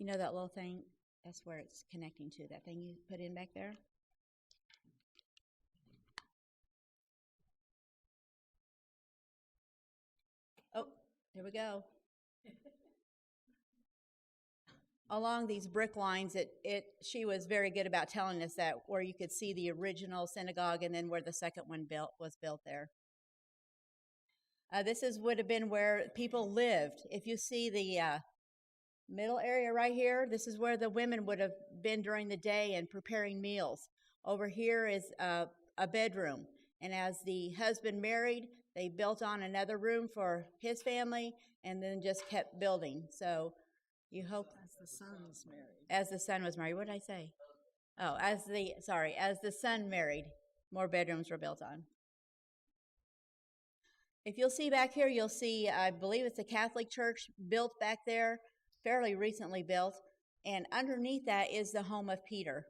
You know that little thing? That's where it's connecting to, that thing you put in back there? Oh, there we go. Along these brick lines, she was very good about telling us that where you could see the original synagogue and then where the second one was built there. This would have been where people lived. If you see the middle area right here, this is where the women would have been during the day and preparing meals. Over here is a bedroom. And as the husband married, they built on another room for his family and then just kept building. So you hope. As the son was married. As the son was married. What did I say? Oh, as the son married, more bedrooms were built on. If you'll see back here, you'll see, I believe it's a Catholic church built back there, fairly recently built, and underneath that is the home of Peter.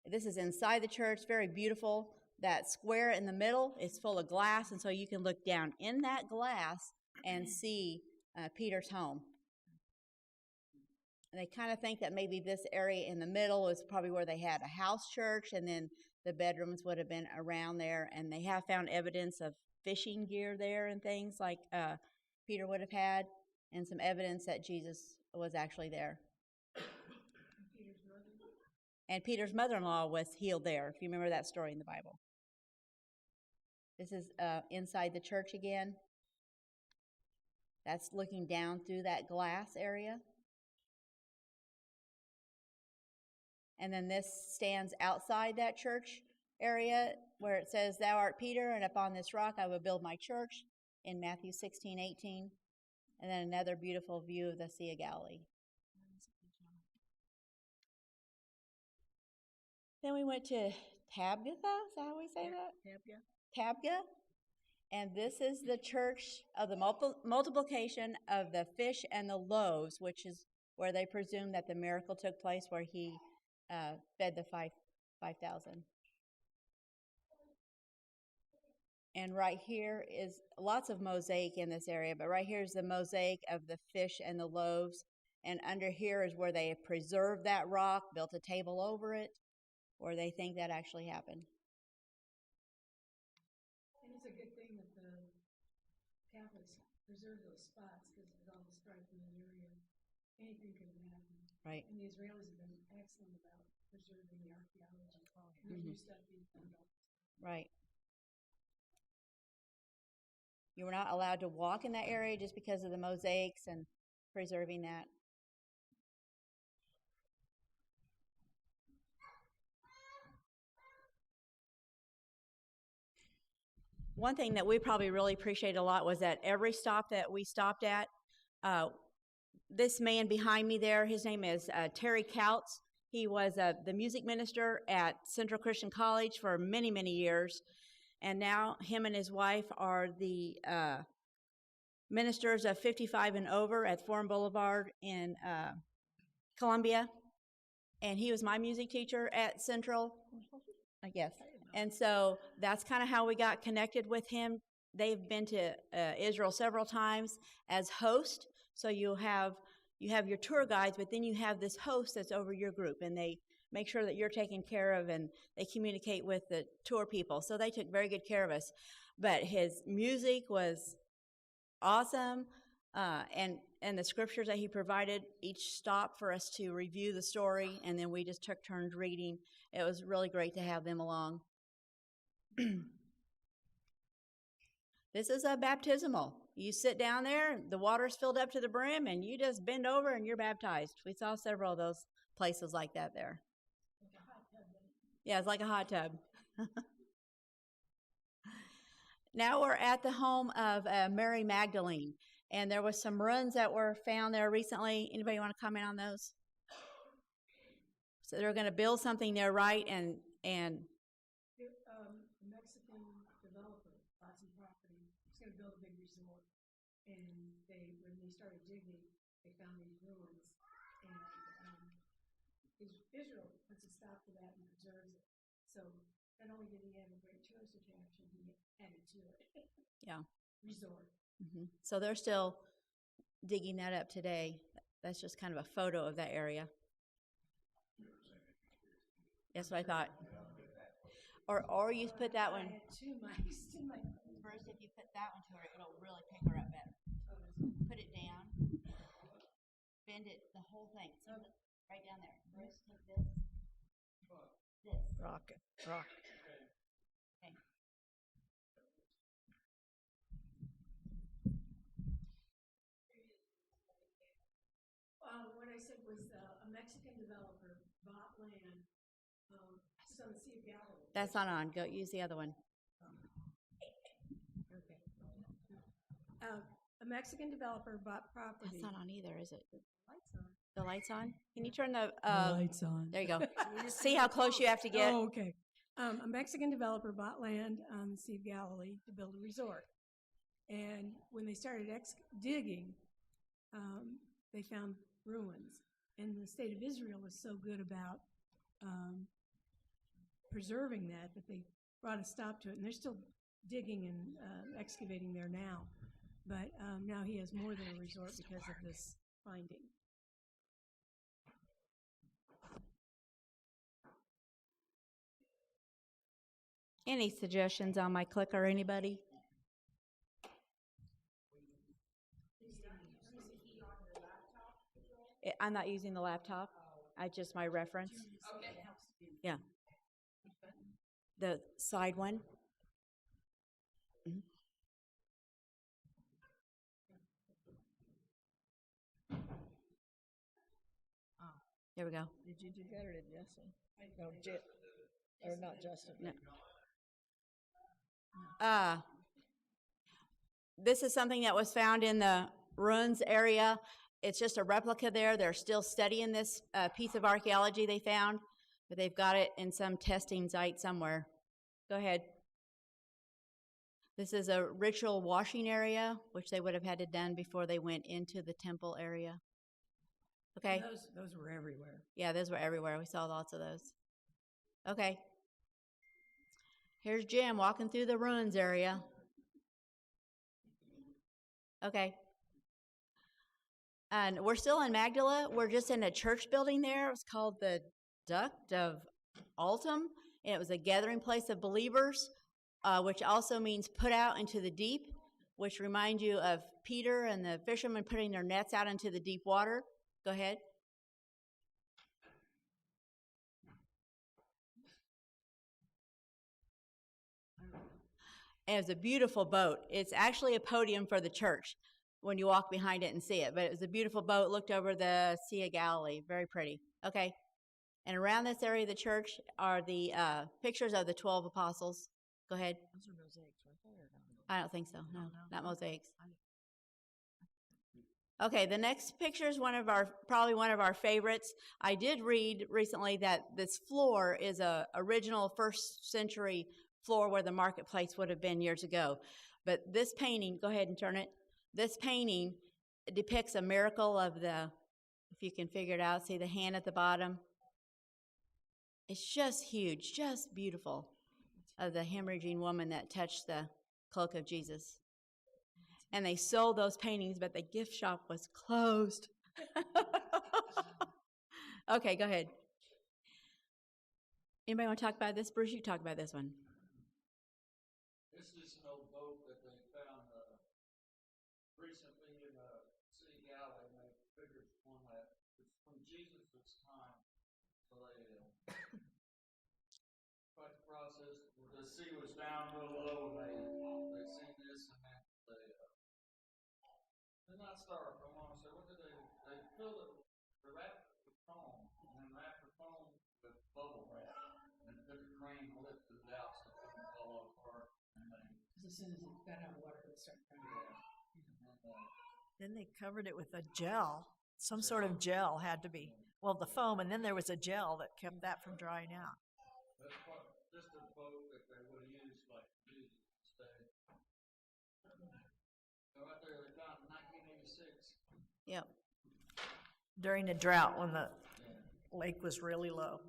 This is inside the church, very beautiful. That square in the middle is full of glass, and so you can look down in that glass and see Peter's home. And they kind of think that maybe this area in the middle is probably where they had a house church, and then the bedrooms would have been around there. And they have found evidence of fishing gear there and things like Peter would have had, and some evidence that Jesus was actually there. And Peter's mother-in-law was healed there, if you remember that story in the Bible. This is inside the church again. That's looking down through that glass area. And then this stands outside that church area where it says, "Thou art Peter, and upon this rock I will build my church," in Matthew 16:18. And then another beautiful view of the Sea of Galilee. Then we went to Tabgha, is that how we say that? Tabgha. And this is the church of the multiplication of the fish and the loaves, which is where they presume that the miracle took place, where he fed the 5,000. And right here is lots of mosaic in this area, but right here is the mosaic of the fish and the loaves. And under here is where they have preserved that rock, built a table over it, or they think that actually happened. And it's a good thing that the Catholics preserve those spots, because with all the strife in that area, anything could have happened. Right. And the Israelis have been excellent about preserving the archaeology. And there's new stuff being found out. Right. You were not allowed to walk in that area just because of the mosaics and preserving that. One thing that we probably really appreciated a lot was that every stop that we stopped at, this man behind me there, his name is Terry Couts. He was the music minister at Central Christian College for many, many years. And now him and his wife are the ministers of 55 and over at Forum Boulevard in Columbia. And he was my music teacher at Central, I guess. And so that's kind of how we got connected with him. They've been to Israel several times as host. So you have your tour guides, but then you have this host that's over your group, and they make sure that you're taken care of, and they communicate with the tour people. So they took very good care of us. But his music was awesome, and the scriptures that he provided each stop for us to review the story, and then we just took turns reading. It was really great to have them along. This is a baptismal. You sit down there, the water's filled up to the brim, and you just bend over and you're baptized. We saw several of those places like that there. Like a hot tub. Yeah, it's like a hot tub. Now we're at the home of Mary Magdalene, and there was some ruins that were found there recently. Anybody want to comment on those? So they're going to build something there, right? And a Mexican developer bought some property. He's going to build a big resort, and when they started digging, they found these ruins, and Israel puts a stop to that and preserves it. So not only did he have a great tourist attraction, he added to it. Yeah. Resort. Mm-hmm. So they're still digging that up today. That's just kind of a photo of that area. That's what I thought. Or you put that one. I had two mice in my First, if you put that one to her, it'll really pick her up better. Put it down. Bend it, the whole thing. So right down there. First, take this. This. Rocket, rock. Okay. What I said was a Mexican developer bought land just on the Sea of Galilee. That's not on. Go use the other one. Okay. A Mexican developer bought property. That's not on either, is it? Lights on. The lights on? Can you turn the Lights on. there you go. See how close you have to get? Oh, okay. A Mexican developer bought land on the Sea of Galilee to build a resort. And when they started digging, they found ruins. And the state of Israel was so good about preserving that they brought a stop to it. And they're still digging and excavating there now. But now he has more than a resort because of this finding. Any suggestions on my clicker, anybody? I'm not using the laptop. I just my reference. Okay. Yeah. The side one. Mhm. There we go. Did you do that or did Justin? No, or not Justin. No. This is something that was found in the ruins area. It's just a replica there. They're still studying this piece of archaeology they found, but they've got it in some testing site somewhere. Go ahead. This is a ritual washing area, which they would have had to done before they went into the temple area. Okay. Those were everywhere. Yeah, those were everywhere. We saw lots of those. Okay. Here's Jim walking through the ruins area. Okay. And we're still in Magdala. We're just in a church building there. It was called the Duct of Altum. And it was a gathering place of believers, which also means put out into the deep, which reminds you of Peter and the fishermen putting their nets out into the deep water. Go ahead. And it was a beautiful boat. It's actually a podium for the church when you walk behind it and see it. But it was a beautiful boat, looked over the Sea of Galilee. Very pretty. Okay. And around this area of the church are the pictures of the 12 apostles. Go ahead. Those are mosaics, weren't they? Or no? I don't think so. No, not mosaics. Okay, the next picture is probably one of our favorites. I did read recently that this floor is a original first century floor where the marketplace would have been years ago. But this painting, go ahead and turn it. This painting depicts a miracle of if you can figure it out, see the hand at the bottom. It's just huge, just beautiful, of the hemorrhaging woman that touched the cloak of Jesus. And they sold those paintings, but the gift shop was closed. Okay, go ahead. Anybody want to talk about this? Bruce, you talk about this one. This is an old boat that they found recently in the Sea of Galilee, and they figured on that it's from Jesus' time. So they tried to process. The sea was down real low, and they seen this, and then they're not starved. I want to say, what did they filled it? They wrapped it with foam, and then wrapped the foam with bubble wrap, and took a crane and lifted it out so it wouldn't fall apart. As soon as it got out of water, it started coming out. Then they covered it with a gel. Some sort of gel had to be. Well, the foam, and then there was a gel that kept that from drying out. That's just a boat that they would have used like Jesus instead. So right there, they found in 1986. Yep. During a drought when the lake was really low.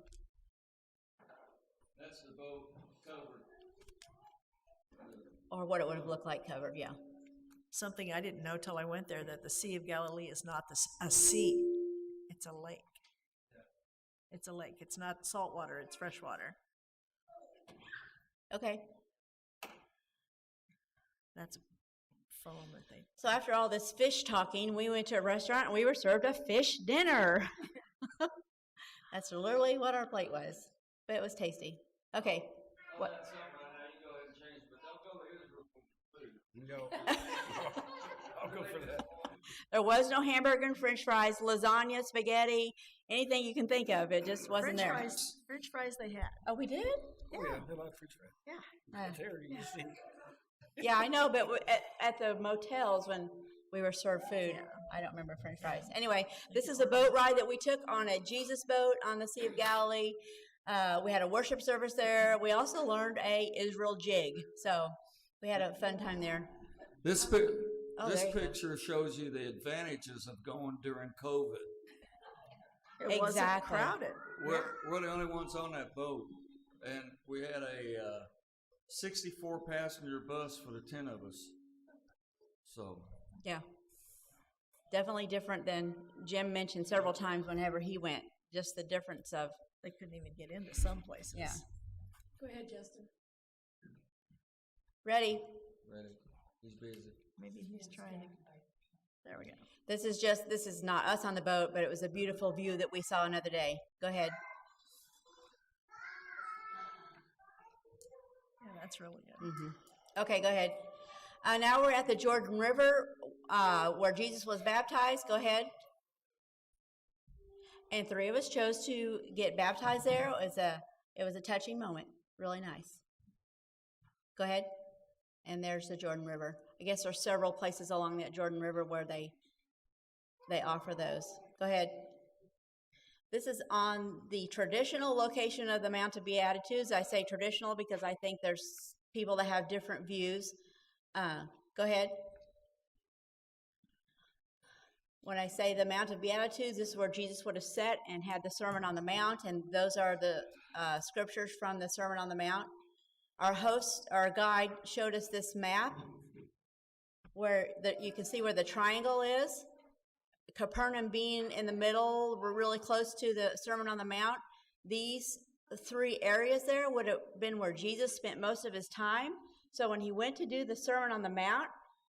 That's the boat covered. Or what it would have looked like covered, yeah. Something I didn't know till I went there, that the Sea of Galilee is not a sea. it's a lake. It's a lake. It's not salt water, it's fresh water. Okay. That's foam that they. So after all this fish talking, we went to a restaurant and we were served a fish dinner. That's literally what our plate was, but it was tasty. Okay. Oh, What? that's something right now, you go ahead and change, but don't go to Israel for food. No. I'll go for that. There was no hamburger and french fries, lasagna, spaghetti, anything you can think of. It just wasn't there. French fries they had. Oh, we did? Oh, yeah, they like French fries. Yeah. Uh, There, you see. yeah, I know, but at the motels when we were served food, I don't remember french fries. Anyway, this is a boat ride that we took on a Jesus boat on the Sea of Galilee. We had a worship service there. We also learned a Israel jig. So we had a fun time there. This Oh, this there you go. picture shows you the advantages of going during COVID. It wasn't Exactly. crowded. We're the only ones on that boat, and we had a 64 passenger bus for the 10 of us. So Yeah. Definitely different than Jim mentioned several times whenever he went. Just the difference of, They couldn't even get into some places. yeah. Go ahead, Justin. Ready? ready, he's busy. Maybe he's trying to. There we go. This is not us on the boat, but it was a beautiful view that we saw another day. Go ahead. Yeah, that's really good. Okay, go ahead. Now we're at the Jordan River where Jesus was baptized. Go ahead. And 3 of us chose to get baptized there. It was a touching moment. Really nice. Go ahead. And there's the Jordan River. I guess there's several places along that Jordan River where they offer those. Go ahead. This is on the traditional location of the Mount of Beatitudes. I say traditional because I think there's people that have different views. Go ahead. When I say the Mount of Beatitudes, this is where Jesus would have sat and had the Sermon on the Mount, and those are the scriptures from the Sermon on the Mount. Our guide showed us this map where you can see where the triangle is. Capernaum being in the middle, we're really close to the Sermon on the Mount. These 3 areas there would have been where Jesus spent most of his time. So when he went to do the Sermon on the Mount,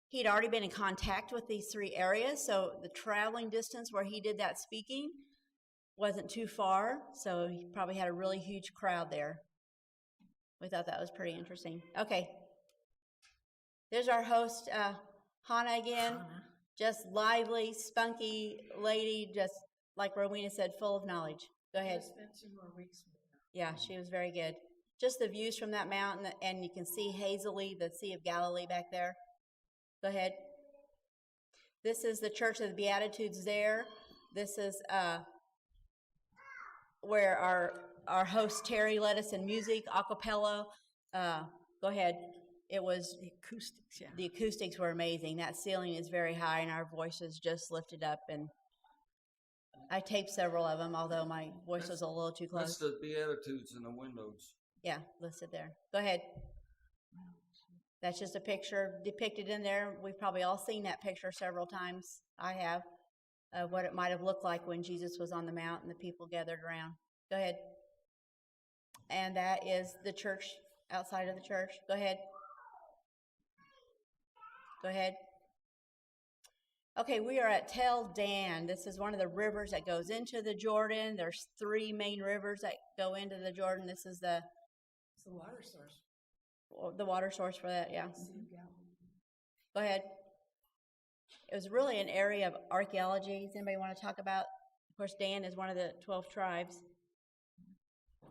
he'd already been in contact with these 3 areas. So the traveling distance where he did that speaking wasn't too far. So he probably had a really huge crowd there. We thought that was pretty interesting. Okay. There's our host, Hannah again. Just lively, spunky lady, just like Rowena said, full of knowledge. Go ahead. I spent 2 more weeks with her. Yeah, she was very good. Just the views from that mountain, and you can see hazily the Sea of Galilee back there. Go ahead. This is the Church of the Beatitudes there. This is where our host Terry led us in music, a cappella. Go ahead. It was The acoustics, yeah. the acoustics were amazing. That ceiling is very high, and our voices just lifted up. And I taped several of them, although my voice was a little too That's close. the Beatitudes in the windows. Yeah, listed there. Go ahead. That's just a picture depicted in there. We've probably all seen that picture several times. I have, of what it might have looked like when Jesus was on the mount and the people gathered around. Go ahead. And that is the church outside of the church. Go ahead. Go ahead. Okay, we are at Tel Dan. This is one of the rivers that goes into the Jordan. There's 3 main rivers that go into the Jordan. This is the It's the water source. water source for that, yeah. Sea of Galilee. Go ahead. It was really an area of archaeology. Does anybody want to talk about? Of course, Dan is one of the 12 tribes. I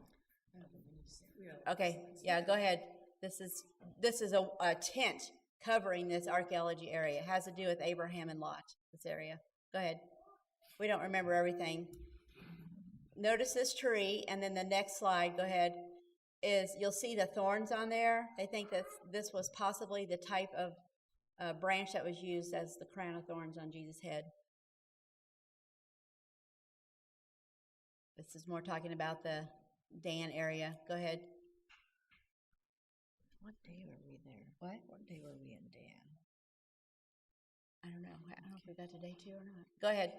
don't think we need to say. We are- Okay, yeah, go ahead. This is a tent covering this archaeology area. It has to do with Abraham and Lot, this area. Go ahead. We don't remember everything. Notice this tree, and then the next slide, go ahead, is you'll see the thorns on there. They think that this was possibly the type of branch that was used as the crown of thorns on Jesus' head. This is more talking about the Dan area. Go ahead. What day were we there? What? What day were we in Dan? I don't know. I don't know if we got to day 2 or not. Go ahead.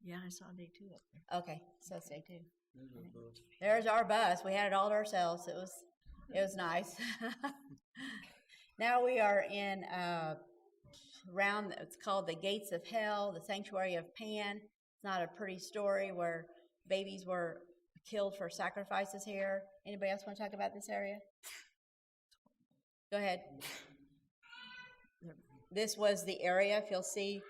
Yeah, I saw day 2 up there. Okay, so it's day 2. There's a bus. There's our bus. We had it all to ourselves. It was nice. Now we are in around. It's called the Gates of Hell, the Sanctuary of Pan. It's not a pretty story where babies were killed for sacrifices here. Anybody else want to talk about this area? Go ahead. This was the area. If you'll see,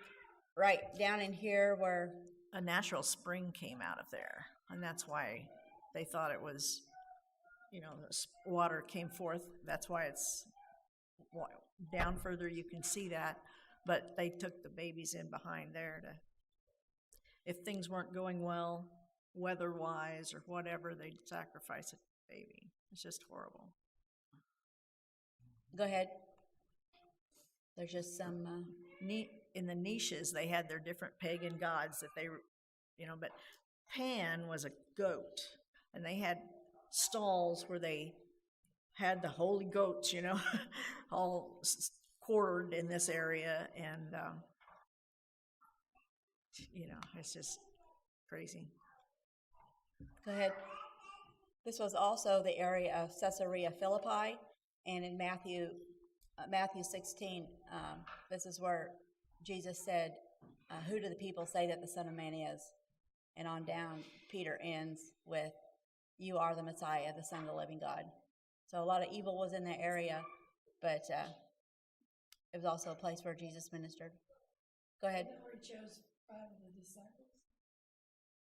right down in here where. A natural spring came out of there, and that's why they thought it was, the water came forth. That's why it's down further. You can see that, but they took the babies in behind there to, if things weren't going well, weather-wise or whatever, they'd sacrifice a baby. It's just horrible. Go ahead. There's just some. In the niches, they had their different pagan gods that they, but Pan was a goat, and they had stalls where they had the holy goats, all quartered in this area, and, it's just crazy. Go ahead. This was also the area of Caesarea Philippi, and in Matthew 16, this is where Jesus said, "Who do the people say that the Son of Man is?" And on down, Peter ends with, "You are the Messiah, the Son of the living God." So a lot of evil was in that area, but it was also a place where Jesus ministered. Go ahead. Is that where he chose 5 of the disciples?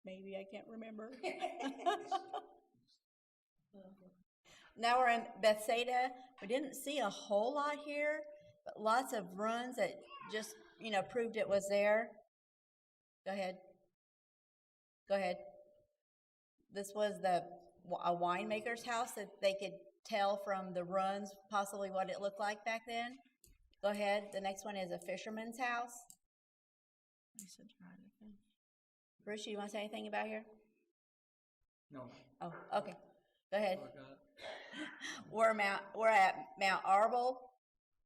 Maybe, I can't remember. Now we're in Bethsaida. We didn't see a whole lot here, but lots of runs that just, proved it was there. Go ahead. Go ahead. This was a winemaker's house that they could tell from the runs possibly what it looked like back then. Go ahead. The next one is a fisherman's house. Bruce, you want to say anything about here? No. Oh, okay. Go ahead. I got it. We're at Mount Arbel.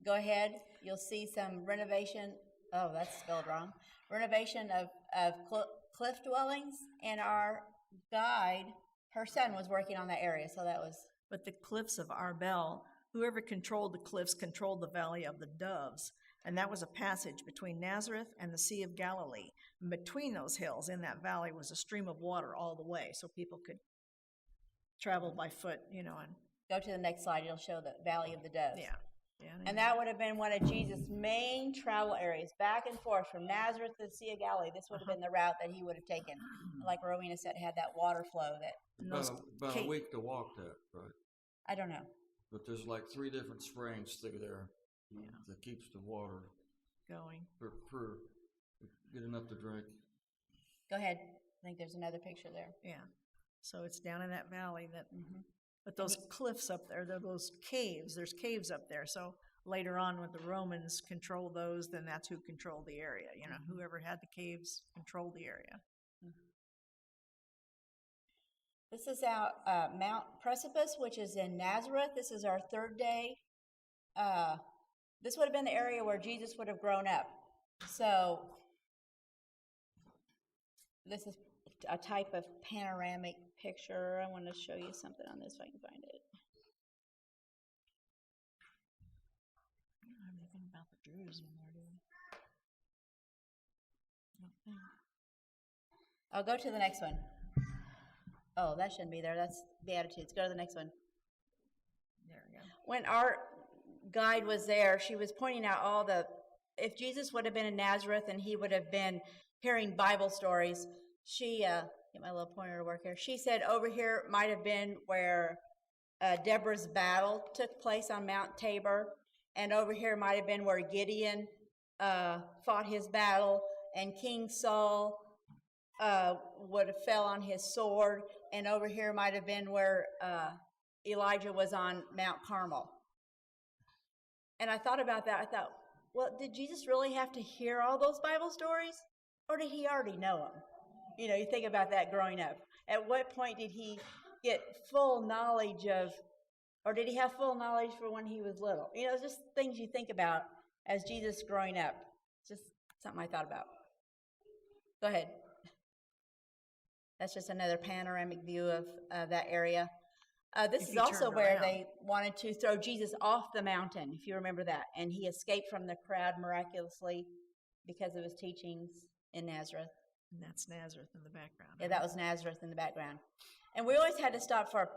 Go ahead. You'll see some renovation. Oh, that's spelled wrong. Renovation of cliff dwellings, and our guide, her son was working on that area, so that was. But the cliffs of Arbel, whoever controlled the cliffs controlled the Valley of the Doves, and that was a passage between Nazareth and the Sea of Galilee. And between those hills, in that valley, was a stream of water all the way, so people could travel by foot, and Go to the next slide. It'll show the Valley of the Doves. yeah. And that would have been one of Jesus' main travel areas, back and forth from Nazareth to the Sea of Galilee. This would have been the route that he would have taken. Like Rowena said, had that water flow that, And those About a ca- week to walk that, right? I don't know. But there's like 3 different springs through there that keeps the water going. for good enough to drink. Go ahead. I think there's another picture there. Yeah. So it's down in that valley that, Mm-hmm. but those cliffs up there, those caves, there's caves up there. So later on when the Romans controlled those, then that's who controlled the area. Whoever had the caves controlled the area. This is out Mount Precipice, which is in Nazareth. This is our 3rd day. This would have been the area where Jesus would have grown up. So this is a type of panoramic picture. I want to show you something on this if I can find it. I don't have anything about the Druze in there, do we? I'll go to the next one. Oh, that shouldn't be there. That's Beatitudes. Go to the next one. There we go. When our guide was there, she was pointing out if Jesus would have been in Nazareth and he would have been hearing Bible stories, she, get my little pointer to work here. She said over here might have been where Deborah's battle took place on Mount Tabor, and over here might have been where Gideon fought his battle, and King Saul would have fell on his sword, and over here might have been where Elijah was on Mount Carmel. And I thought about that. I thought, well, did Jesus really have to hear all those Bible stories, or did he already know them? You think about that growing up. At what point did he get full knowledge of, or did he have full knowledge for when he was little? It's just things you think about as Jesus growing up. Just something I thought about. Go ahead. That's just another panoramic view of that area. This If is you also turned where around. they wanted to throw Jesus off the mountain, if you remember that. And he escaped from the crowd miraculously because of his teachings in Nazareth. And that's Nazareth in the background. Yeah, that was Nazareth in the background. And we always had to stop for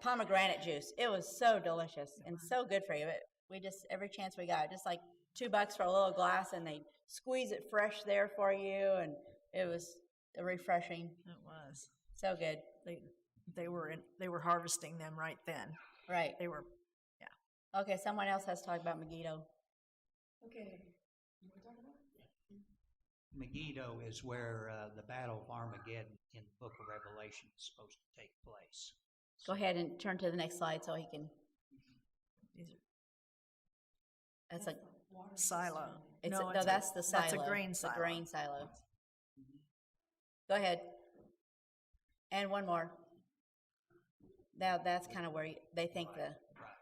pomegranate juice. It was so delicious and so good for you. We just, every chance we got, just like $2 for a little glass, and they squeeze it fresh there for you. And it was refreshing. It was. So good. They were harvesting them right then. Right. They were, Okay, someone else has to talk about Megiddo. Okay, you wanna talk about it? Megiddo is where the Battle of Armageddon in the book of Revelation is supposed to take place. Go ahead and turn to the next slide so he can. these are That's like Water silo. it's No, no, that's the silo. That's a grain silo. The grain silo. Go ahead. And one more. Now that's kind of where they think the. Right.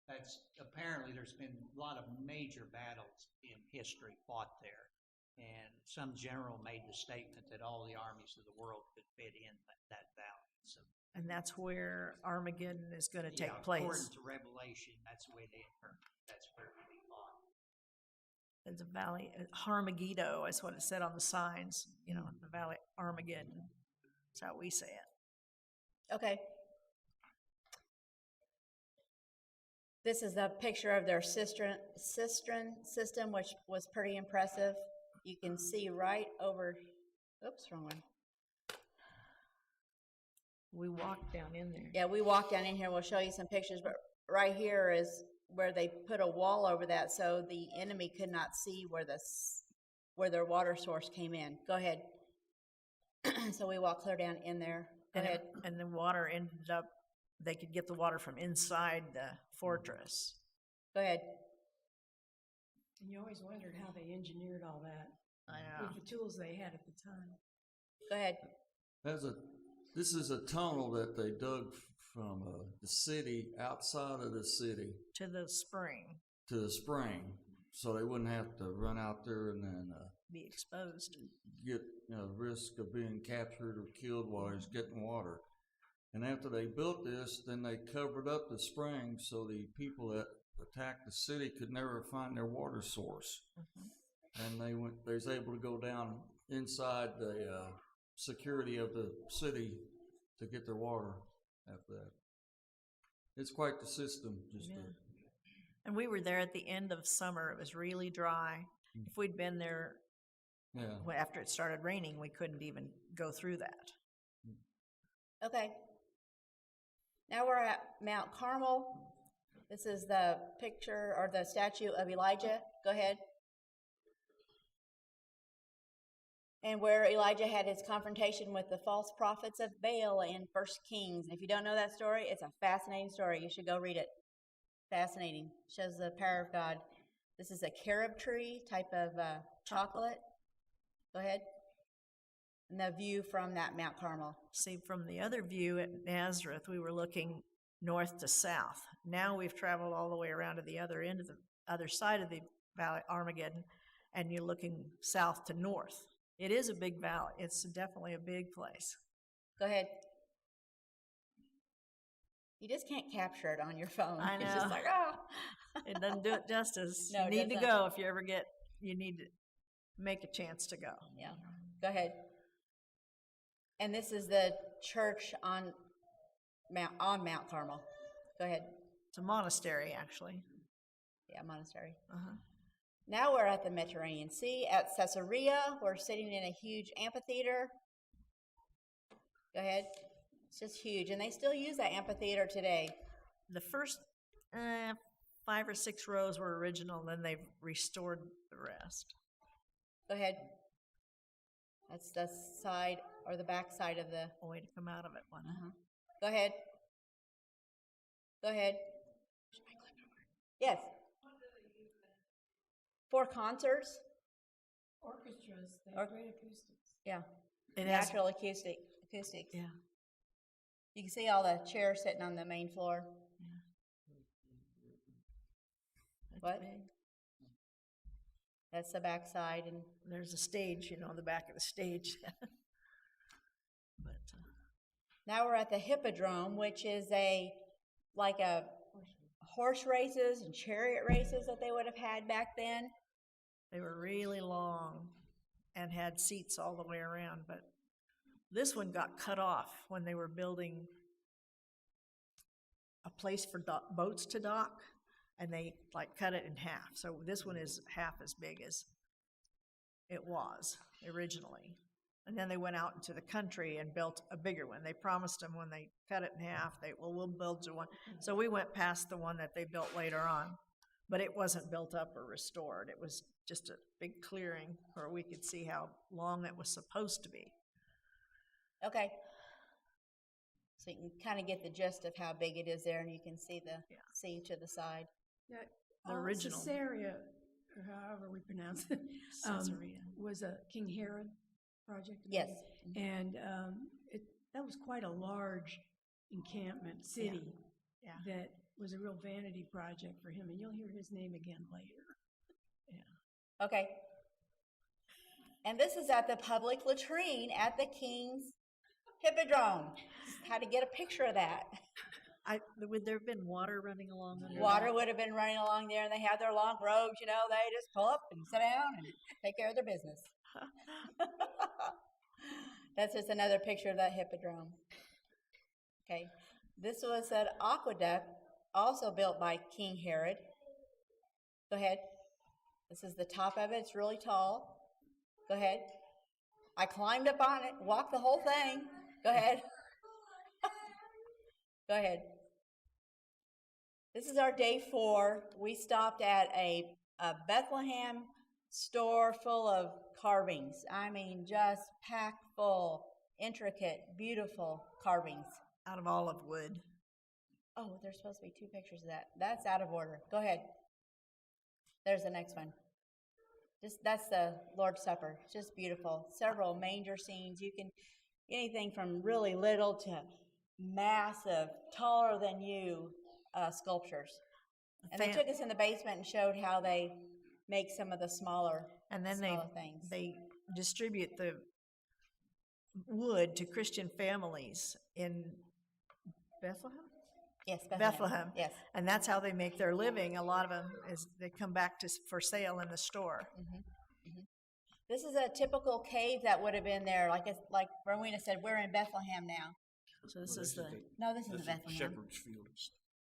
That's apparently there's been a lot of major battles in history fought there, and some general made the statement that all the armies of the world could fit in that valley. So And that's where Armageddon is going to take yeah, place. according to Revelation, that's the way they interpret. That's where it will be fought. It's a valley, Armageddo is what it said on the signs, the valley Armageddon. That's how we say it. Okay. This is a picture of their cistern system, which was pretty impressive. You can see right over. Oops, wrong one. We walked down in there. Yeah, we walked down in here. We'll show you some pictures, but right here is where they put a wall over that, so the enemy could not see where their water source came in. Go ahead. So we walked clear down in there. Go And, ahead. and the water ended up, they could get the water from inside the fortress. Go ahead. And you always wondered how they engineered all that I know. with the tools they had at the time. Go ahead. This is a tunnel that they dug from the city, outside of the city, To the spring, to the spring, so they wouldn't have to run out there and then be exposed. get risk of being captured or killed while he's getting water. And after they built this, then they covered up the spring so the people that attacked the city could never find their water source. And they was able to go down inside the security of the city to get their water after that. It's quite the system. Yeah. And we were there at the end of summer. It was really dry. If we'd been there after it started raining, we couldn't even go through that. Okay. Now we're at Mount Carmel. This is the picture or the statue of Elijah. Go ahead. And where Elijah had his confrontation with the false prophets of Baal in 1 Kings. If you don't know that story, it's a fascinating story. You should go read it. Fascinating. Shows the power of God. This is a carob tree type of chocolate. Go ahead. And the view from that Mount Carmel. See, from the other view at Nazareth, we were looking north to south. Now we've traveled all the way around to the other end of the other side of the valley, Armageddon, and you're looking south to north. It is a big valley. It's definitely a big place. Go ahead. You just can't capture it on your phone. I It's just know. like, ah. It doesn't do it justice. No, You it need to doesn't. go if you ever you need to make a chance to go. Yeah. Go ahead. And this is the church on Mount Carmel. Go ahead. It's a monastery, actually. Yeah, monastery. Uh-huh. Now we're at the Mediterranean Sea at Caesarea. We're sitting in a huge amphitheater. Go ahead. It's just huge. And they still use that amphitheater today. The first 5 or 6 rows were original, then they've restored the rest. Go ahead. That's the side or the back side of the. A way to come out of it one. Go ahead. Go ahead. Yes. For concerts. Orchestras, they Or- have great acoustics. Yeah. It has, Natural acoustics. yeah. You can see all the chairs sitting on the main floor. It's What? big. That's the back side. And There's a stage, the back of the stage. Now we're at the Hippodrome, which is like a horse races and chariot races that they would have had back then. They were really long and had seats all the way around, but this one got cut off when they were building a place for boats to dock, and they like cut it in half. So this one is half as big as it was originally. And then they went out into the country and built a bigger one. They promised them when they cut it in half, we'll build you one. So we went past the one that they built later on, but it wasn't built up or restored. It was just a big clearing where we could see how long it was supposed to be. Okay. So you can kind of get the gist of how big it is there, and you can see the sea to the side. The original. Caesarea, or however we pronounce it, Caesarea. was a King Herod project. Yes. And that was quite a large encampment city. Yeah. That was a real vanity project for him, and you'll hear his name again later. Okay. And this is at the public latrine at the King's Hippodrome. How to get a picture of that. Would there have been water running along under Water that? would have been running along there, and they have their long robes, you know, they just pull up and sit down and take care of their business. That's just another picture of that Hippodrome. Okay. This was an aqueduct also built by King Herod. Go ahead. This is the top of it. It's really tall. Go ahead. I climbed up on it, walked the whole thing. Go ahead. Go ahead. This is our day 4. We stopped at a Bethlehem store full of carvings. I mean, just packed full, intricate, beautiful carvings. Out of olive wood. Oh, there's supposed to be 2 pictures of that. That's out of order. Go ahead. There's the next one. That's the Lord's Supper. It's just beautiful. Several manger scenes. You can anything from really little to massive, taller than you sculptures. And they took us in the basement and showed how they make some of the smaller And then things. they distribute the wood to Christian families in Bethlehem? Yes, Bethlehem. Yes. And that's how they make their living. A lot of them is they come back for sale in the store. This is a typical cave that would have been there. Like Rowena said, we're in Bethlehem now. So this is the No, this isn't Bethlehem. Shepherd's Field.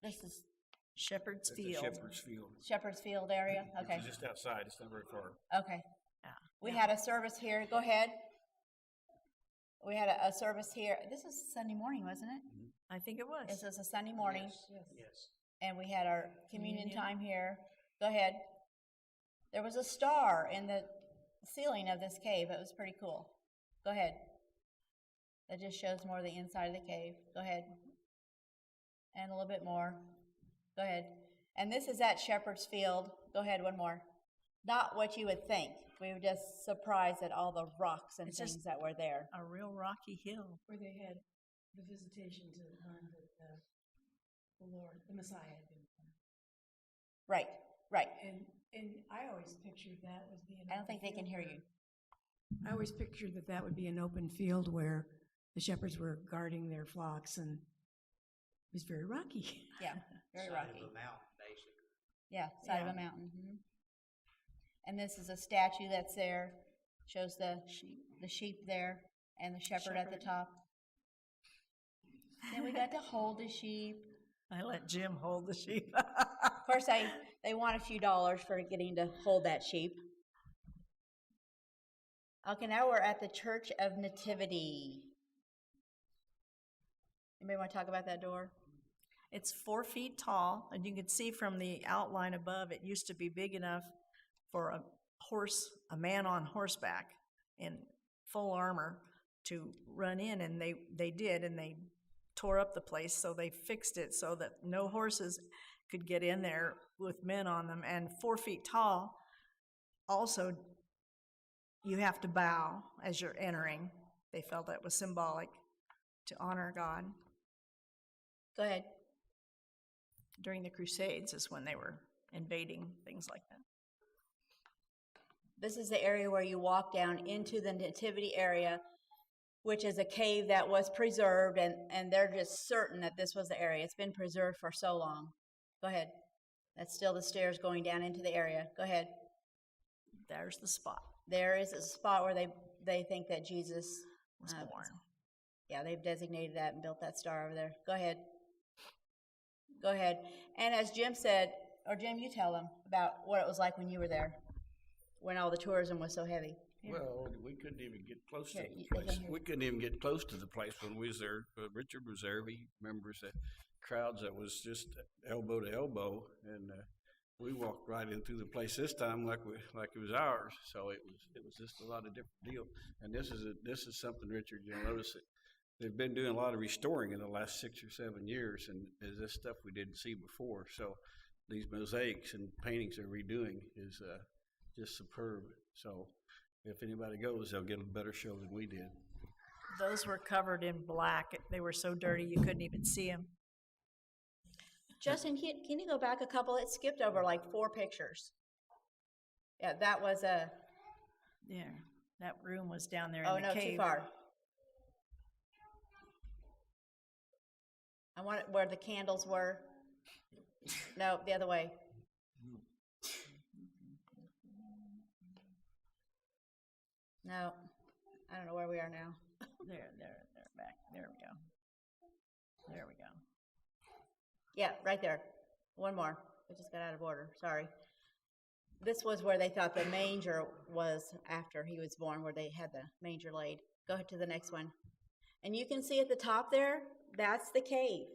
This is Shepherd's That's the Field. Shepherd's Field. Shepherd's Field area. Okay. It's just outside. It's not very far. Okay. Yeah. We had a service here. Go ahead. We had a service here. This was Sunday morning, wasn't it? I think it was. This was a Sunday morning, Yes. and we had our communion time here. Go ahead. There was a star in the ceiling of this cave. It was pretty cool. Go ahead. That just shows more of the inside of the cave. Go ahead. And a little bit more. Go ahead. And this is at Shepherd's Field. Go ahead, one more. Not what you would think. We were just surprised at all the rocks and It's things just that were there. A real rocky hill. Where they had the visitation to learn that the Lord, the Messiah had been born. Right, right. And I always pictured that as being. I don't think they can hear you. I always pictured that would be an open field where the shepherds were guarding their flocks, and it was very rocky. Yeah, very Side rocky. of a mountain, basically. Yeah, side of a mountain. And this is a statue that's there. Shows the sheep there, and the shepherd at the top. Then we got to hold the sheep. I let Jim hold the sheep. Of course, they want a few dollars for getting to hold that sheep. Okay, now we're at the Church of Nativity. Anybody want to talk about that door? It's 4 feet tall, and you can see from the outline above, it used to be big enough for a man on horseback in full armor to run in, and they did, and they tore up the place, so they fixed it so that no horses could get in there with men on them. And 4 feet tall, also, you have to bow as you're entering. They felt that was symbolic to honor God. Go ahead. During the Crusades is when they were invading, things like that. This is the area where you walk down into the nativity area. which is a cave that was preserved, and they're just certain that this was the area. It's been preserved for so long. Go ahead. That's still the stairs going down into the area. Go ahead. There's the spot. There is a spot where they think that Jesus Was born. Yeah, they've designated that and built that star over there. Go ahead. Go ahead. And as Jim said, or Jim, you tell them about what it was like when you were there, when all the tourism was so heavy. Well, we couldn't even get close to Here, the they can place. hear We couldn't even get close to the place when we was there. Richard was there. He remembers the crowds that was just elbow to elbow, and we walked right in through the place this time like it was ours. So it was just a lot of different deal. And this is something, Richard, you'll notice that they've been doing a lot of restoring in the last 6 or 7 years, and is this stuff we didn't see before. So these mosaics and paintings they're redoing is just superb. So if anybody goes, they'll get a better show than we did. Those were covered in black. They were so dirty you couldn't even see them. Justin, can you go back a couple? It skipped over like 4 pictures. Yeah, that was a, There, that room was down there oh in the no, cave. too far. I want it where the candles were. No, the other way. No, I don't know where we are now. There, back. There we go. There we go. Yeah, right there. One more. I just got out of order. Sorry. This was where they thought the manger was after he was born, where they had the manger laid. Go ahead to the next one. And you can see at the top there, that's the cave.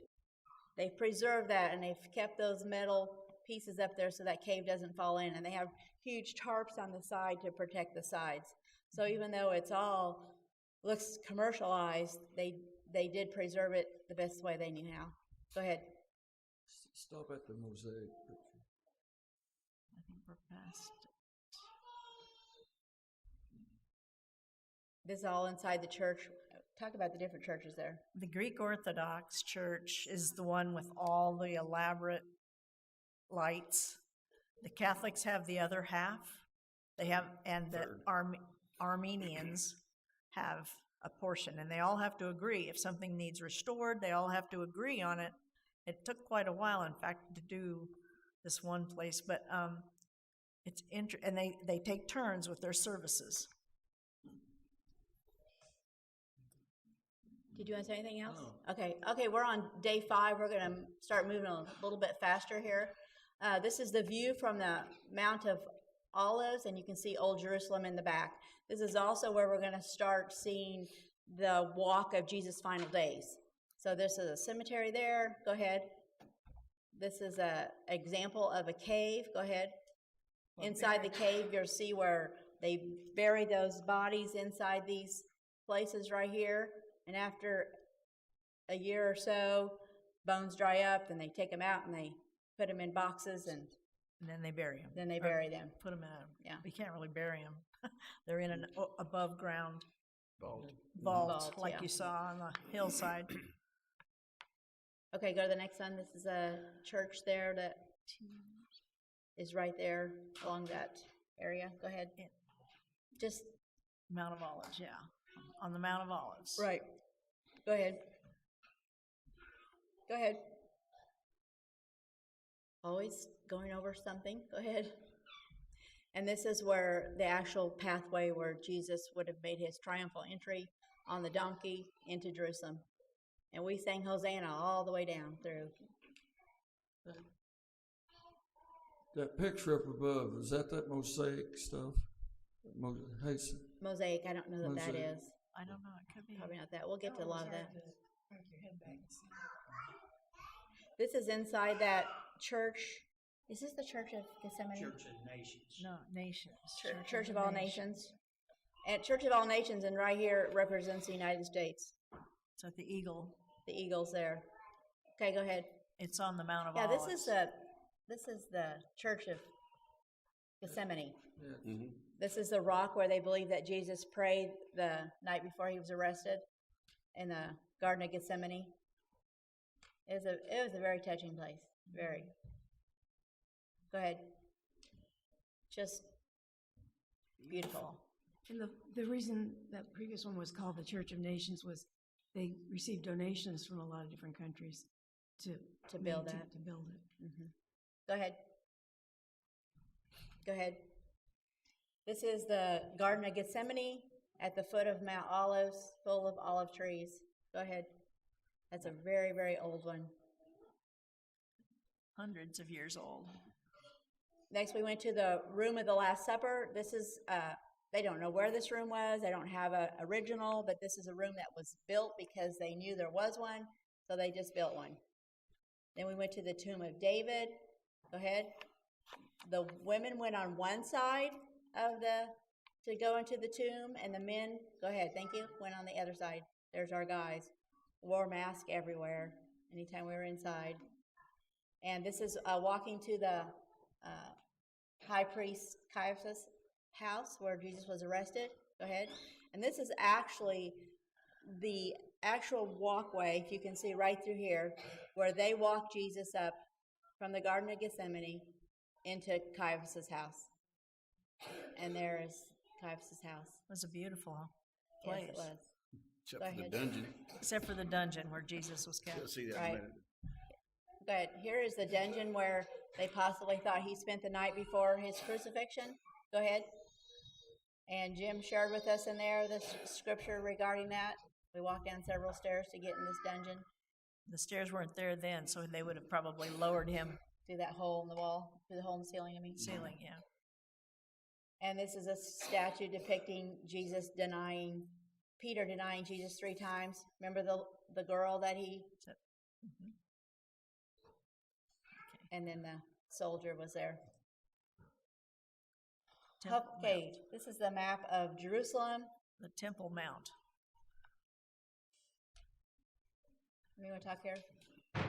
They've preserved that, and they've kept those metal pieces up there so that cave doesn't fall in. And they have huge tarps on the side to protect the sides. So even though it's all looks commercialized, they did preserve it the best way they knew how. Go ahead. Stop at the mosaic picture. I think we're past. This is all inside the church. Talk about the different churches there. The Greek Orthodox Church is the one with all the elaborate lights. The Catholics have the other half. They have, and the Armenians have a portion, and they all have to agree. If something needs restored, they all have to agree on it. It took quite a while, in fact, to do this one place, but it's and they take turns with their services. Did you want to say anything else? Okay, we're on day 5. We're going to start moving a little bit faster here. This is the view from the Mount of Olives, and you can see Old Jerusalem in the back. This is also where we're going to start seeing the walk of Jesus' final days. So this is a cemetery there. Go ahead. This is an example of a cave. Go ahead. Inside the cave, you'll see where they bury those bodies inside these places right here. And after a year or so, bones dry up, then they take them out and they put them in boxes, and then they bury them. then they bury them. Put them in a, Yeah. We can't really bury them. They're in an above ground Vault. vault, like yeah. you saw on the hillside. Okay, go to the next one. This is a church there that is right there along that area. Go ahead. Yeah. Just Mount of Olives, yeah. On the Mount of Olives. right. Go ahead. Go ahead. Always going over something. Go ahead. And this is where the actual pathway where Jesus would have made his triumphal entry on the donkey into Jerusalem. And we sang Hosanna all the way down through. That picture up above, is that mosaic stuff? Mosaic, I don't know what that Mosaic. is. I don't know, it could be. Probably not that. We'll get to a lot of that. Crank your head back and see. This is inside that church. Is this the Church of Gethsemane? Church of Nations. No, nations. Church of All Nations. And Church of All Nations, and right here represents the United States. It's at the Eagle. The eagles there. Okay, go ahead. It's on the Mount of Yeah, Olives. this is the Church of Gethsemane. Mm-hmm. This is the rock where they believe that Jesus prayed the night before he was arrested in the Garden of Gethsemane. It was a very touching place. Very. Go ahead. Just beautiful. And the reason that previous one was called the Church of Nations was they received donations from a lot of different countries to build maintain- that. To build it. Go ahead. Go ahead. This is the Garden of Gethsemane at the foot of Mount Olives, full of olive trees. Go ahead. That's a very, very old one. Hundreds of years old. Next, we went to the room of the Last Supper. This is, they don't know where this room was. They don't have a original, but this is a room that was built because they knew there was one, so they just built one. Then we went to the tomb of David. Go ahead. The women went on one side of to go into the tomb, and the men, go ahead, thank you, went on the other side. There's our guys. Wore mask everywhere anytime we were inside. And this is walking to the high priest Caiaphas' house where Jesus was arrested. Go ahead. And this is actually the actual walkway, if you can see right through here, where they walked Jesus up from the Garden of Gethsemane into Caiaphas' house. And there is Caiaphas' house. It was a beautiful place. Yes, it was. Except Go for the ahead. dungeon. Except for the dungeon where Jesus was You'll kept. see that in a Right. minute. But here is the dungeon where they possibly thought he spent the night before his crucifixion. Go ahead. And Jim shared with us in there the scripture regarding that. We walked down several stairs to get in this dungeon, The stairs weren't there then, so they would have probably lowered him through that hole in the wall, through the hole in the ceiling, I mean. ceiling, yeah. And this is a statue depicting Peter denying Jesus 3 times. Remember the girl that he, Mhm. and then the soldier was there. Temple Okay, Mount. this is the map of Jerusalem. The Temple Mount. You want to talk here? Okay.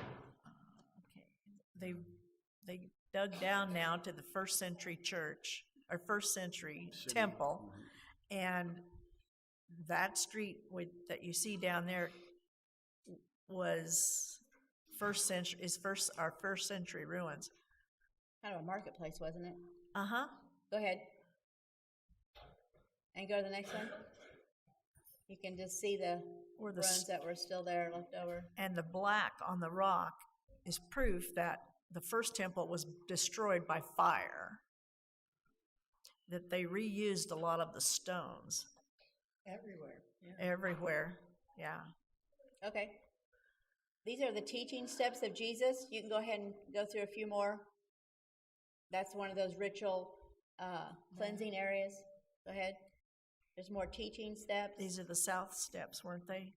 They dug down now to the first century church, or first century City. temple, and that street that you see down there was our first century ruins. Kind of a marketplace, wasn't it? Uh-huh. Go ahead. And go to the next one. You can just see the Where the ruins that were still there left over. and the black on the rock is proof that the first temple was destroyed by fire, that they reused a lot of the stones Everywhere. Yeah. everywhere. Yeah. Okay. These are the teaching steps of Jesus. You can go ahead and go through a few more. That's one of those ritual cleansing areas. Go ahead. There's more teaching steps. These are the south steps, weren't they?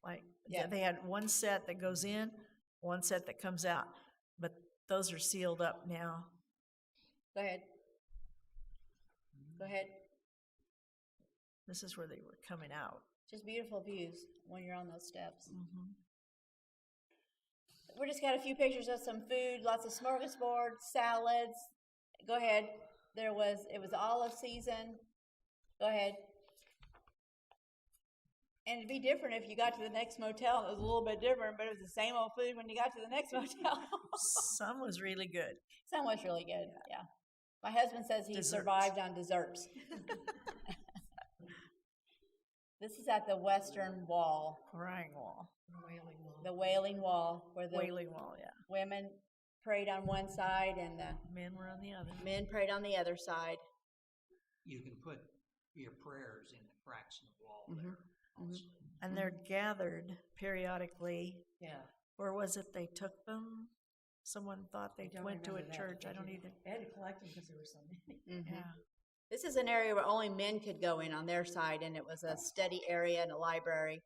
Like, Yeah. they had one set that goes in, one set that comes out, but those are sealed up now. Go ahead. Go ahead. This is where they were coming out. Just beautiful views when you're on those steps. Mhm. We just got a few pictures of some food, lots of smorgasbord, salads. Go ahead. It was olive season. Go ahead. And it'd be different if you got to the next motel and it was a little bit different, but it was the same old food when you got to the next motel. Some was really good. Some was really good, yeah. My husband says he Desserts. survived on desserts. This is at the Western Wall, Crying wall. Wailing Wall. the Wailing Wall, where the Wailing wall, yeah. women prayed on one side and the Men were on the other. men prayed on the other side. You can put your prayers in the cracks in the wall there. also. And they're gathered periodically. Yeah. Where was it they took them? Someone thought they Don't went to a remember that, church. I but don't they- either. They had to collect them because there were so many. Mhm. Yeah. This is an area where only men could go in on their side, and it was a study area and a library.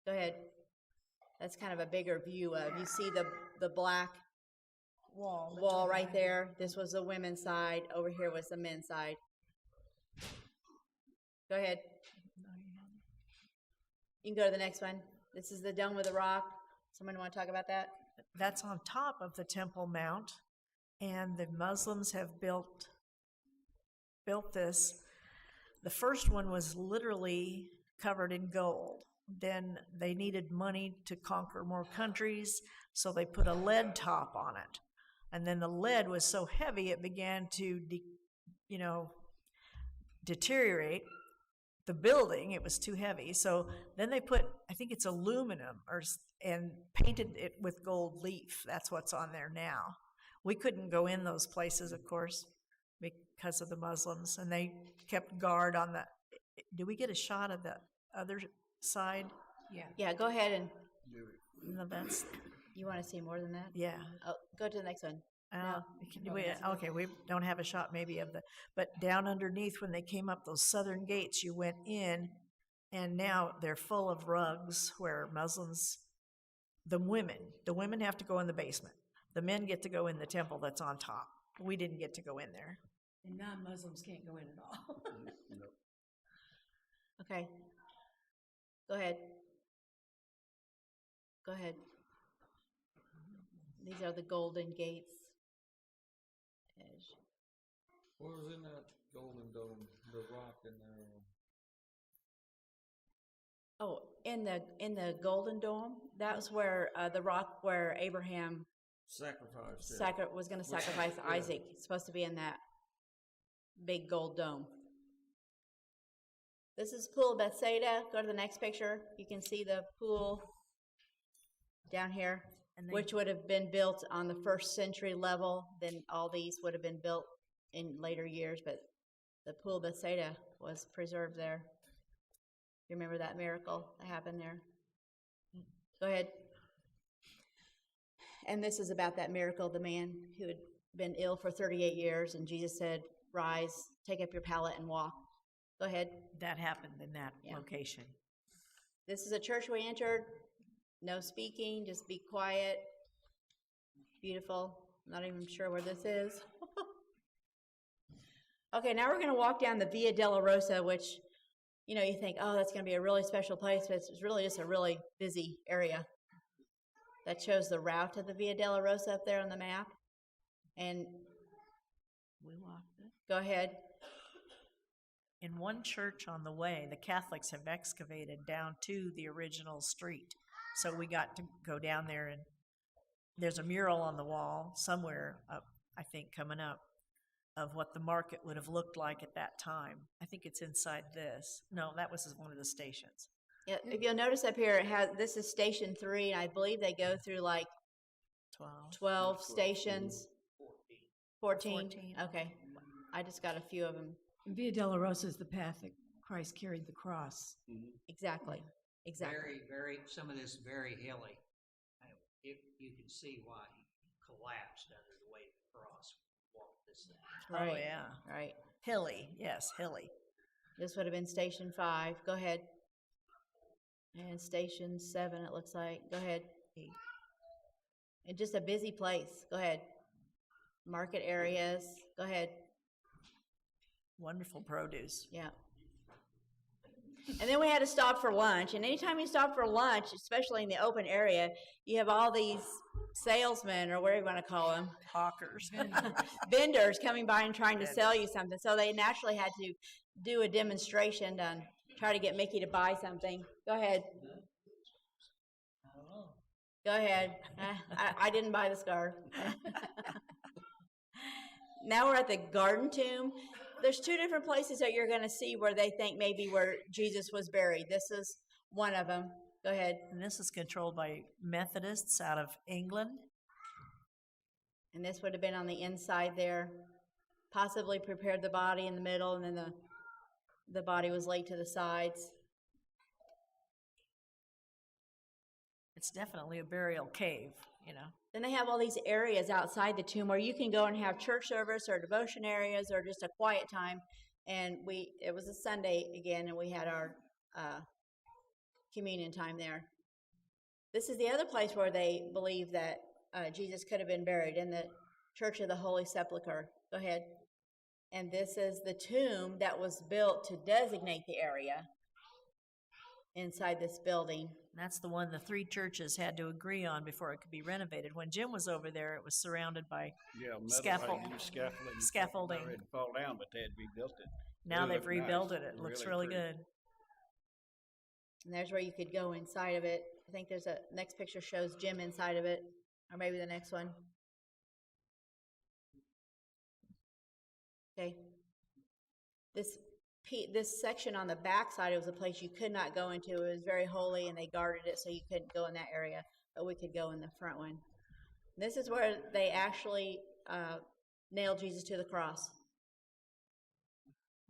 Go ahead. That's kind of a bigger view of. You see the black wall right there. This was the women's side. Over here was the men's side. Go ahead. You can go to the next one. This is the Dome of the Rock. Someone want to talk about that? That's on top of the Temple Mount, and the Muslims have built this. The first one was literally covered in gold. Then they needed money to conquer more countries, so they put a lead top on it. And then the lead was so heavy it began to, deteriorate the building. It was too heavy. So then they put, I think it's aluminum and painted it with gold leaf. That's what's on there now. We couldn't go in those places, of course, because of the Muslims, and they kept guard on the. Did we get a shot of the other side? Yeah, go ahead and, No, that's, you want to see more than that? yeah. Oh, go to the next one. Okay, we don't have a shot maybe of but down underneath when they came up those southern gates, you went in, and now they're full of rugs where Muslims, the women have to go in the basement. The men get to go in the temple that's on top. We didn't get to go in there. And non-Muslims can't go in at all. Okay. Go ahead. Go ahead. These are the golden gates. What was in that golden dome, the rock in there? Oh, in the Golden Dome, that was where the rock where Abraham Sacrifice. was going to sacrifice Isaac. It's supposed to be in that big gold dome. This is Pool of Bethsaida. Go to the next picture. You can see the pool down here, which would have been built on the first century level. Then all these would have been built in later years, but the Pool of Bethsaida was preserved there. You remember that miracle that happened there? Go ahead. And this is about that miracle, the man who had been ill for 38 years, and Jesus said, "Rise, take up your pallet and walk." Go ahead. That happened in that location. This is a church we entered. No speaking, just be quiet. Beautiful. Not even sure where this is. Okay, now we're going to walk down the Via della Rosa, which, you think, oh, that's going to be a really special place, but it's really just a really busy area. That shows the route of the Via della Rosa up there on the map. And We walked it. go ahead. In one church on the way, the Catholics have excavated down to the original street. So we got to go down there, and there's a mural on the wall somewhere up, I think, coming up, of what the market would have looked like at that time. I think it's inside this. No, that was one of the stations. Yeah, if you'll notice up here, this is Station 3, and I believe they go through like 12 stations. 14? Okay. I just got a few of them. Via Dolorosa is the path that Christ carried the cross. Exactly. Some of this very hilly. You can see why he collapsed under the weight of the cross. Walked this thing. Right. Oh, yeah. Right. Hilly, yes, hilly. This would have been Station 5. Go ahead. And Station 7, it looks like. Go ahead. 8. And just a busy place. Go ahead. Market areas. Go ahead. Wonderful produce. Yeah. And then we had to stop for lunch. And anytime you stop for lunch, especially in the open area, you have all these salesmen, or whatever you want to call them, Hawkers. vendors coming by and trying to sell you something. So they naturally had to do a demonstration to try to get Mickey to buy something. Go ahead. Go ahead. I didn't buy the scarf. Now we're at the Garden Tomb. There's 2 different places that you're going to see where they think maybe where Jesus was buried. This is one of them. Go ahead. And this is controlled by Methodists out of England. And this would have been on the inside there. Possibly prepared the body in the middle, and then the body was laid to the sides. It's definitely a burial cave, Then they have all these areas outside the tomb where you can go and have church service or devotion areas or just a quiet time. And it was a Sunday again, and we had our communion time there. This is the other place where they believe that Jesus could have been buried, in the Church of the Holy Sepulchre. Go ahead. And this is the tomb that was built to designate the area inside this building. And that's the one the 3 churches had to agree on before it could be renovated. When Jim was over there, it was surrounded by scaffolding. It fall down, but they had rebuilt it. Now It they've looked nice. rebuilt it. It looks really pretty. good. And there's where you could go inside of it. I think there's next picture shows Jim inside of it, or maybe the next one. Okay. This this section on the backside, it was a place you could not go into. It was very holy, and they guarded it so you couldn't go in that area, but we could go in the front one. This is where they actually nailed Jesus to the cross.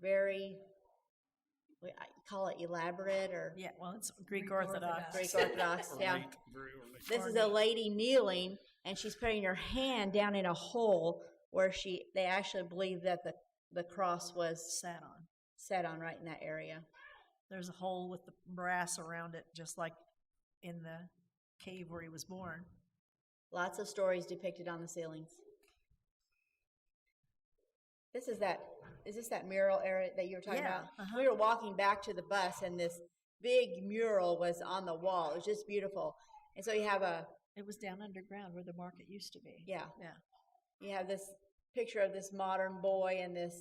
Very, I call it elaborate or Yeah, well, it's Greek Orthodox. Greek Orthodox. Yeah. Ornate, very ornate. This is a lady kneeling, and she's putting her hand down in a hole where they actually believe that the cross was Sat on. set on right in that area. There's a hole with the brass around it, just like in the cave where he was born. Lots of stories depicted on the ceilings. Is this that mural area that you were talking Yeah, about? uh-huh. We were walking back to the bus, and this big mural was on the wall. It was just beautiful. And so you have It was down underground where the market used to be. yeah, Yeah. you have this picture of this modern boy and this,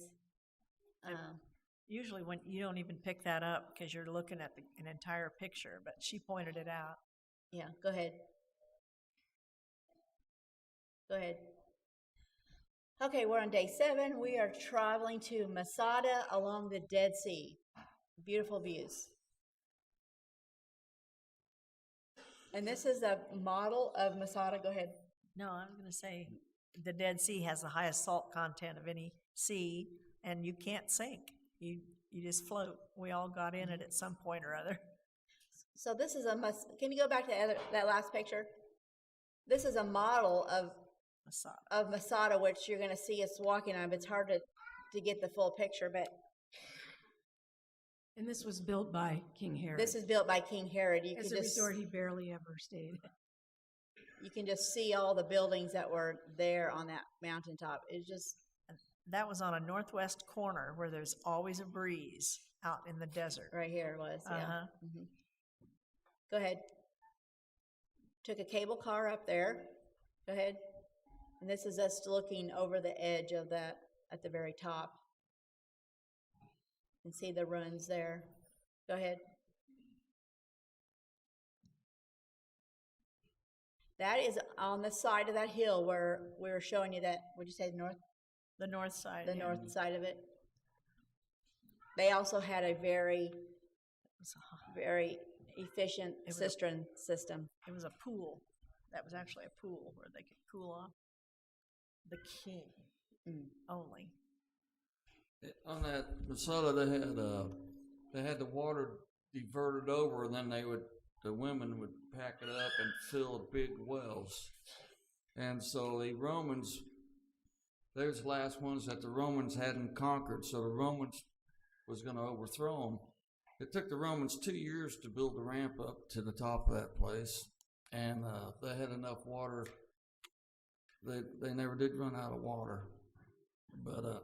Usually when you don't even pick that up because you're looking at an entire picture, but she pointed it out. yeah, go ahead. Go ahead. Okay, we're on day 7. We are traveling to Masada along the Dead Sea. Beautiful views. And this is a model of Masada. Go ahead. No, I was going to say the Dead Sea has the highest salt content of any sea, and you can't sink. You just float. We all got in it at some point or other. So this is can you go back to that last picture? This is a model of Masada, which you're going to see us walking on. But it's hard to get the full picture, but And this was built by King Herod. this is built by King Herod. You As can a just resort he barely ever stayed. you can just see all the buildings that were there on that mountaintop. It's just That was on a northwest corner where there's always a breeze out in the desert. right here. It was yeah. Uh-huh. Mhm. Go ahead. Took a cable car up there. Go ahead. And this is us looking over the edge of that at the very top. And see the ruins there. Go ahead. That is on the side of that hill where we were showing you that, would you say The north side. the yeah. north side of it? They also had a very, very efficient It was a- cistern system. It was a pool. That was actually a pool where they could cool off. The king only. On that Masada, they had the water diverted over, and then the women would pack it up and fill big wells. And so the Romans, those last ones that the Romans hadn't conquered, so the Romans was going to overthrow them. It took the Romans 2 years to build the ramp up to the top of that place, and they had enough water. They never did run out of water. But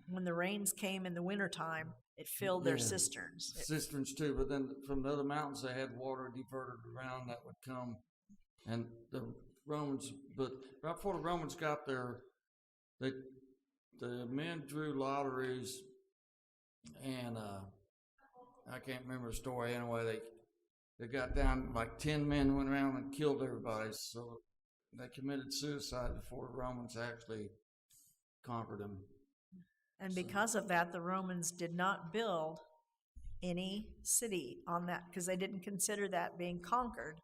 When the rains came in the wintertime, it filled their Yeah. cisterns. cisterns too, but then from the other mountains they had water diverted around that would come, and the Romans. But right before the Romans got there, the men drew lotteries, and I can't remember the story anyway. They got down, like 10 men went around and killed everybody, so they committed suicide before the Romans actually conquered them. And because of that, the Romans did not build any city on that because they didn't consider that being conquered.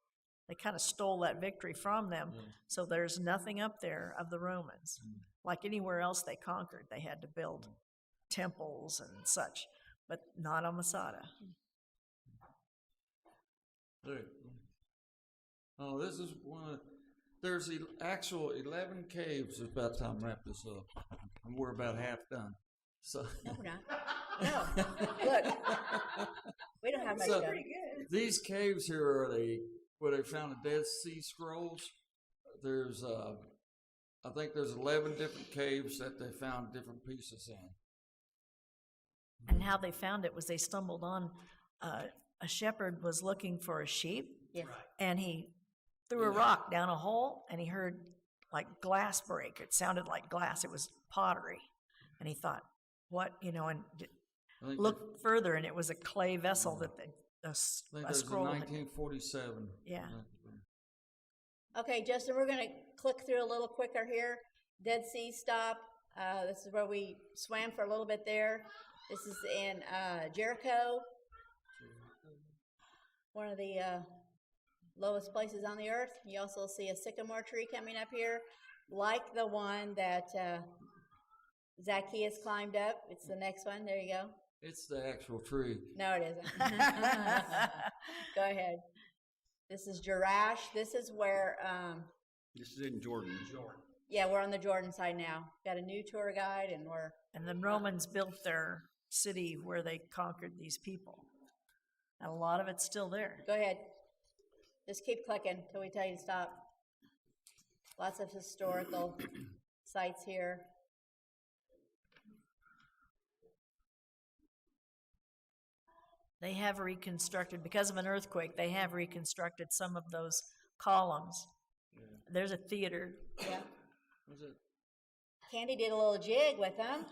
They kind of stole that victory from them. So there's nothing up there of the Romans. Like anywhere else they conquered, they had to build temples and such, but not on Masada. Look. Oh, this is one of, there's the actual 11 caves. It's about time to wrap this up. And we're about half done. So, No, we're not. No. Look. We don't have much So- done. these caves here are where they found the Dead Sea Scrolls. There's, I think there's 11 different caves that they found different pieces in. And how they found it was they stumbled on a shepherd was looking for a sheep, Yes. and he threw a rock down a hole, and he heard like glass break. It sounded like glass. It was pottery, and he thought, "What?" And I think looked further, and it was a clay vessel that I think a there's scroll. in had- 1947. Yeah. Okay, Justin, we're going to click through a little quicker here. Dead Sea stop. This is where we swam for a little bit there. This is in Jericho, one of the lowest places on the earth. You also see a sycamore tree coming up here, like the one that Zacchaeus climbed up. It's the next one. There you go. It's the actual tree. No, it isn't. Go ahead. This is Jerash. This is where, This is in Jordan. yeah, we're on the Jordan side now. Got a new tour guide, and we're And the Romans built their city where they conquered these people. And a lot of it's still there. go ahead. Just keep clicking till we tell you to stop. Lots of historical sites here. They have reconstructed, because of an earthquake, they have reconstructed some of those columns. There's a theater. Yeah. Was it? Candy did a little jig with them,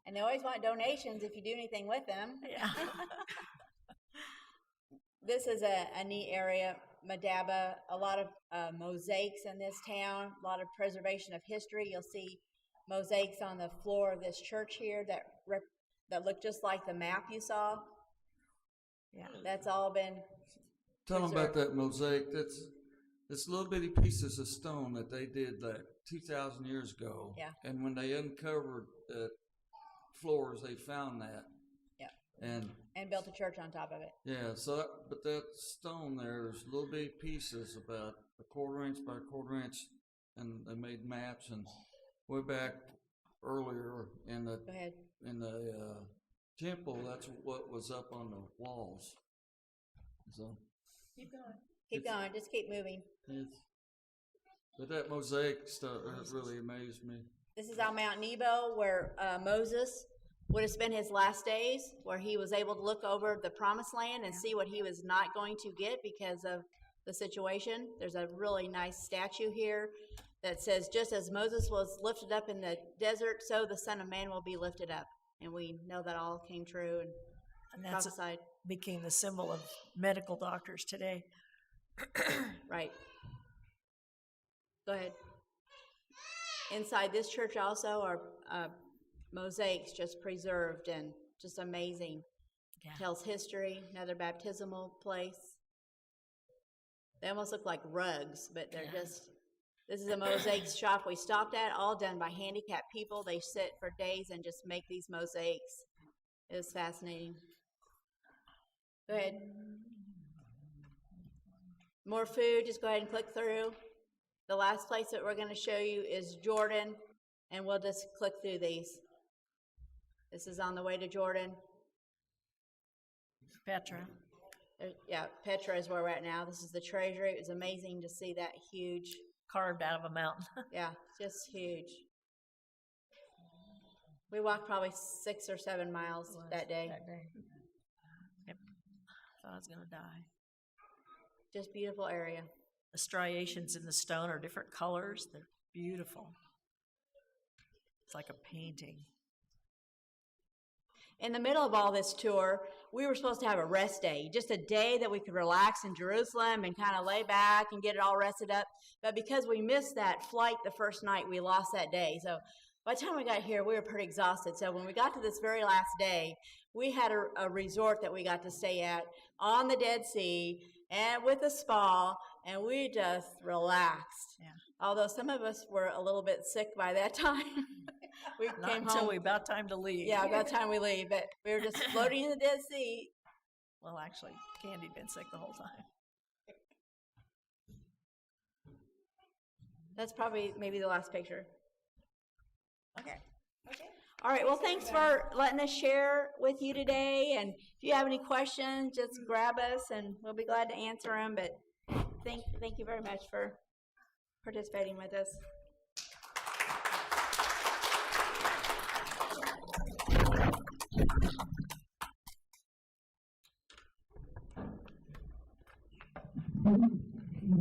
and they always want donations if you do anything with them. Yeah. This is a neat area, Madaba. A lot of mosaics in this town, a lot of preservation of history. You'll see mosaics on the floor of this church here that look just like the map you saw. Yeah. That's all been Tell them about that mosaic. It's little bitty pieces of stone that they did like 2,000 years ago. Yeah. And when they uncovered the floors, they found that. Yeah. And built a church on top of it. yeah, but that stone there's little bitty pieces about a quarter inch by a quarter inch, and they made maps. And way back earlier in the Go ahead. temple, that's what was up on the walls. So. Keep going. Just keep moving. But that mosaic stuff, it really amazed me. This is on Mount Nebo, where Moses would have spent his last days, where he was able to look over the promised land and see what he was not going to get because of the situation. There's a really nice statue here that says, just as Moses was lifted up in the desert, so the Son of Man will be lifted up. And we know that all came true and And that's prophesied. became the symbol of medical doctors today. Right. Go ahead. Inside this church also are mosaics just preserved and just amazing. Yeah. Tells history, another baptismal place. They almost look like rugs, but they're just, this is a mosaic shop we stopped at, all done by handicapped people. They sit for days and just make these mosaics. It was fascinating. Go ahead. More food, just go ahead and click through. The last place that we're going to show you is Jordan, and we'll just click through these. This is on the way to Jordan. Petra. Yeah, Petra is where we're at now. This is the treasury. It was amazing to see that huge, Carved out of a mountain. yeah, just huge. We walked probably 6 or 7 miles that day. Yep. Thought I was going to die. Just beautiful area. The striations in the stone are different colors. They're beautiful. It's like a painting. In the middle of all this tour, we were supposed to have a rest day, just a day that we could relax in Jerusalem and kind of lay back and get it all rested up. But because we missed that flight the first night, we lost that day. So by the time we got here, we were pretty exhausted. So when we got to this very last day, we had a resort that we got to stay at on the Dead Sea and with a spa, and we just relaxed. Yeah. Although some of us were a little bit sick by that time. We Not came until home. about time to leave. Yeah, about the time we leave, but we were just floating in the Dead Sea. Well, actually, Candy'd been sick the whole time. That's probably maybe the last picture. Okay. All right. Well, thanks for letting us share with you today. And if you have any questions, just grab us, and we'll be glad to answer them. But thank you very much for participating with us.